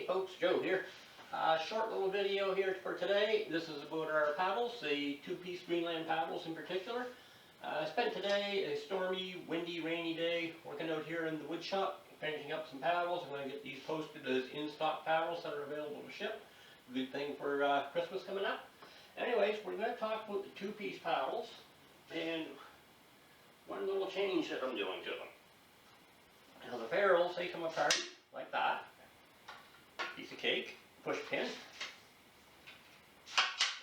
Hey folks, Joe here. Short little video here for today. This is about our paddles, the two-piece Greenland paddles in particular. I spent today a stormy, windy, rainy day working out here in the wood shop, finishing up some paddles. I'm going to get these posted as in-stock paddles that are available to ship. Good thing for Christmas coming up. Anyways, we're going to talk about the two-piece paddles and one little change that I'm doing to them. Now the ferrules, they come apart like that. Piece of cake, push pin. And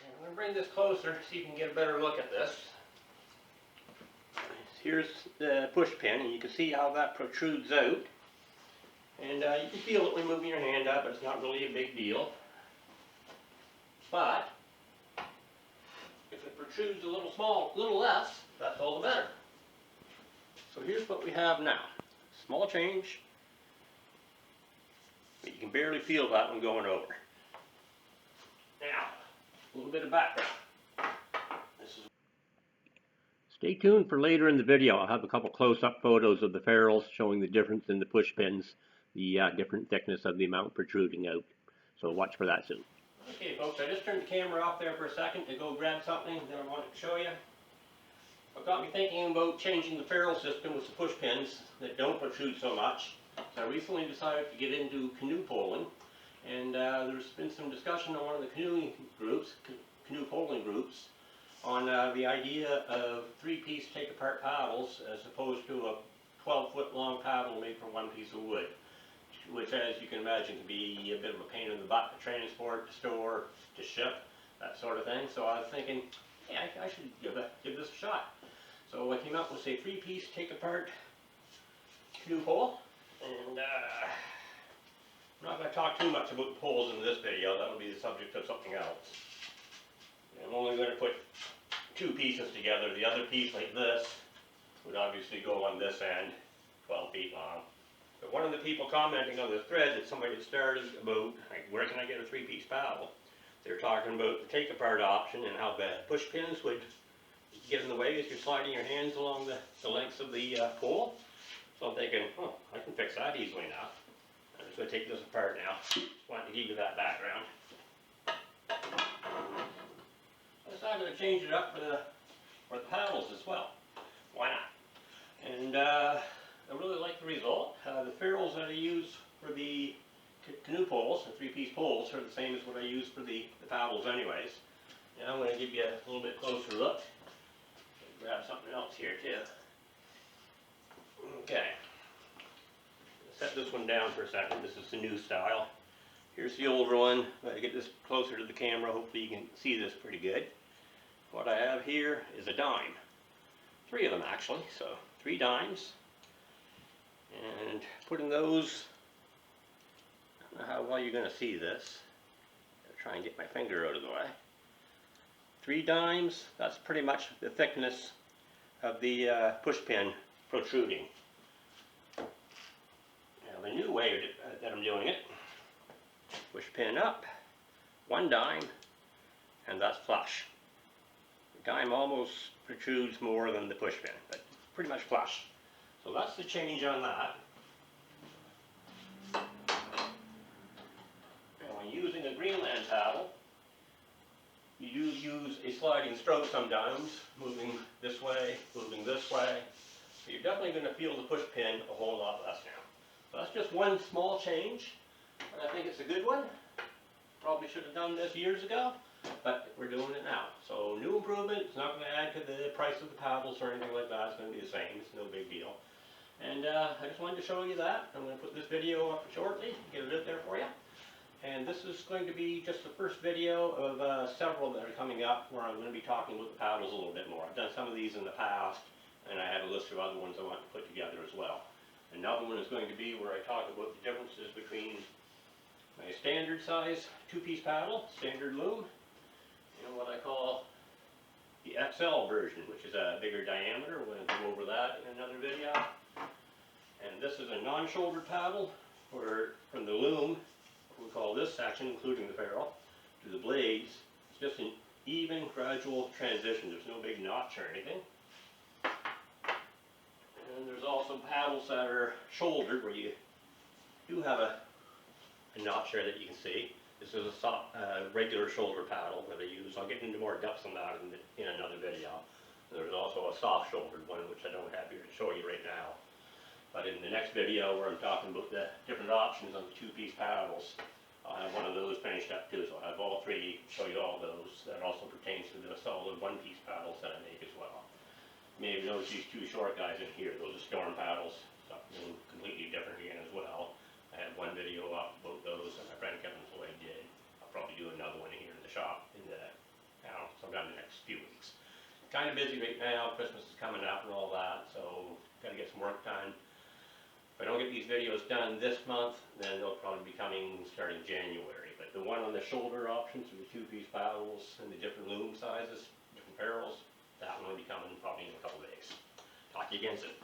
I'm going to bring this closer so you can get a better look at this. Here's the push pin, and you can see how that protrudes out. And you can feel it when moving your hand up, but it's not really a big deal. But if it protrudes a little less, that's all the better. So here's what we have now. Small change. But you can barely feel that one going over. Now, a little bit of background. Stay tuned for later in the video. I'll have a couple close-up photos of the ferrules showing the difference in the push pins, the different thickness of the amount protruding out. So watch for that soon. Okay folks, I just turned the camera off there for a second to go grab something that I wanted to show you. What got me thinking about changing the ferrule system with the push pins that don't protrude so much. So I recently decided to get into canoe poling, and there's been some discussion on one of the canoe poling groups, on the idea of three-piece take-apart paddles as opposed to a 12-foot long paddle made from one piece of wood, which, as you can imagine, can be a bit of a pain in the butt to transport, to store, to ship, that sort of thing. So I was thinking, yeah, I should give this a shot. So I came up with a three-piece take-apart canoe pole. And I'm not going to talk too much about the poles in this video. That'll be the subject of something else. I'm only going to put two pieces together. The other piece, like this, would obviously go on this end, 12 feet long. But one of the people commenting on the thread that somebody had started about, like, where can I get a three-piece paddle? They're talking about the take-apart option and how the push pins would get in the way as you're sliding your hands along the lengths of the pole. So I'm thinking, oh, I can fix that easily enough. I'm just going to take this apart now. Just wanted to give you that background. I decided to change it up for the paddles as well. Why not? And I really like the result. The ferrules that I use for the canoe poles, the three-piece poles, are the same as what I use for the paddles anyways. Now I'm going to give you a little bit closer look. Grab something else here too. Okay, set this one down for a second. This is the new style. Here's the older one. If I get this closer to the camera, hopefully you can see this pretty good. What I have here is a dime. 3 of them actually, so 3 dimes. And putting those, I don't know how well you're going to see this. I'll try and get my finger out of the way. 3 dimes, that's pretty much the thickness of the push pin protruding. Now the new way that I'm doing it, push pin up, 1 dime, and that's flush. The dime almost protrudes more than the push pin, but pretty much flush. So that's the change on that. Now when using a Greenland paddle, you do use a sliding stroke sometimes, moving this way, moving this way. So you're definitely going to feel the push pin a whole lot less now. So that's just one small change, but I think it's a good one. Probably should have done this years ago, but we're doing it now. So new improvement. It's not going to add to the price of the paddles or anything like that. It's going to be the same. It's no big deal. And I just wanted to show you that. I'm going to put this video up shortly, get it out there for you. And this is going to be just the first video of several that are coming up where I'm going to be talking about the paddles a little bit more. I've done some of these in the past, and I have a list of other ones I want to put together as well. Another one is going to be where I talk about the differences between my standard size two-piece paddle, standard loom, and what I call the XL version, which is a bigger diameter. We're going to go over that in another video. And this is a non-shouldered paddle, where from the loom, we call this section, including the ferrule, to the blades. It's just an even, gradual transition. There's no big notch or anything. And there's also paddles that are shouldered, where you do have a a notch there that you can see. This is a regular shoulder paddle that I use. I'll get into more depth on that in another video. There's also a soft shouldered one, which I don't have here to show you right now. But in the next video where I'm talking about the different options on the two-piece paddles, I'll have one of those finished up too. So I'll have all three, show you all those. That also pertains to the solid one-piece paddles that I make as well. You may have noticed these two short guys in here. Those are storm paddles. Something completely different again as well. I have one video up about those that my friend Kevin Floyd did. I'll probably do another one here in the shop in the, sometime in the next few weeks. Kind of busy right now. Christmas is coming up and all that, so got to get some work done. If I don't get these videos done this month, then they'll probably be coming starting January. But the one on the shoulder options for the two-piece paddles and the different loom sizes, different ferrules, that one will be coming probably in a couple days. Talk to you again soon.